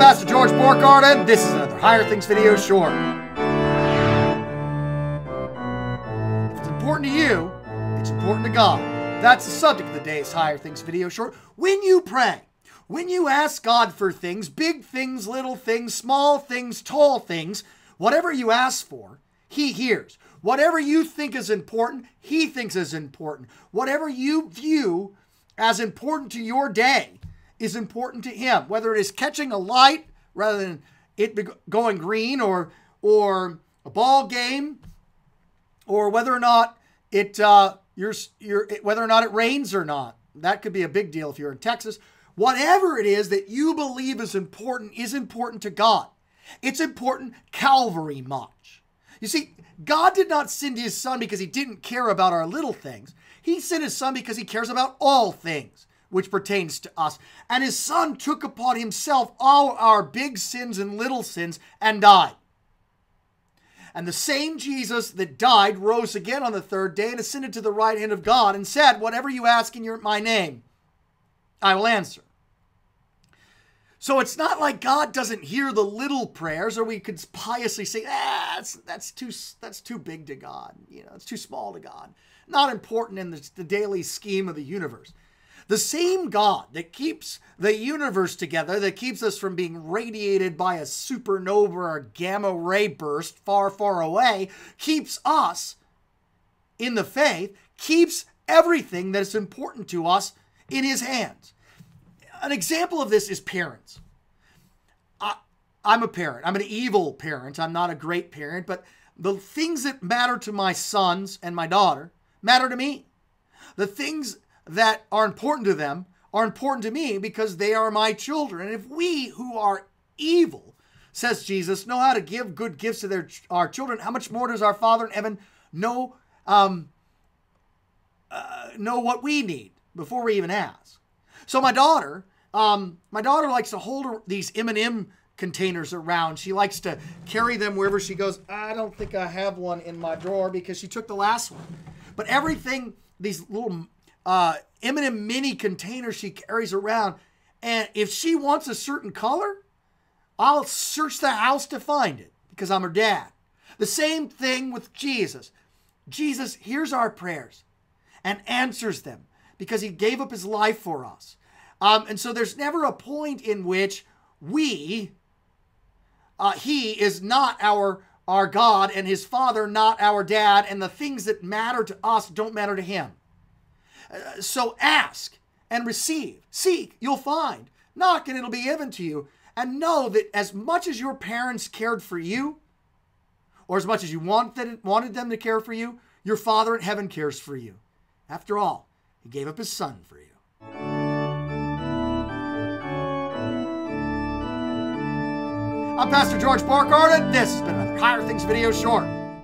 Pastor George Borghardt, and this is another Higher Things video short. If it's important to you, it's important to God. That's the subject of the day's Higher Things video short. When you pray, when you ask God for things, big things, little things, small things, tall things, whatever you ask for, He hears. Whatever you think is important, He thinks is important. Whatever you view as important to your day is important to Him. Whether it is catching a light rather than it going green, or a ball game, or whether or not it whether or not it rains or not. That could be a big deal if you're in Texas. Whatever it is that you believe is important to God. It's important Calvary much. You see, God did not send His Son because He didn't care about our little things. He sent His Son because He cares about all things which pertains to us. And His Son took upon Himself all our big sins and little sins and died. And the same Jesus that died rose again on the third day and ascended to the right hand of God and said, whatever you ask in my name, I will answer. So it's not like God doesn't hear the little prayers, or we could piously say, that's too big to God. You know, it's too small to God. Not important in the daily scheme of the universe. The same God that keeps the universe together, that keeps us from being radiated by a supernova or gamma ray burst far, far away, keeps us in the faith, keeps everything that is important to us in His hands. An example of this is parents. I'm a parent. I'm an evil parent. I'm not a great parent, but the things that matter to my sons and my daughter matter to me. The things that are important to them are important to me because they are my children. And if we who are evil, says Jesus, know how to give good gifts to our children, how much more does our Father in heaven know what we need before we even ask? So my daughter likes to hold these M&M containers around. She likes to carry them wherever she goes. I don't think I have one in my drawer because she took the last one. But everything, these little M&M mini containers she carries around, and if she wants a certain color, I'll search the house to find it because I'm her dad. The same thing with Jesus. Jesus hears our prayers and answers them because He gave up His life for us. And so there's never a point in which He is not our God and His Father not our dad, and the things that matter to us don't matter to Him. So ask and receive. Seek, you'll find. Knock, and it'll be given to you. And know that as much as your parents cared for you, or as much as you wanted them to care for you, your Father in heaven cares for you. After all, He gave up His Son for you. I'm Pastor George Borghardt, and this has been another Higher Things video short.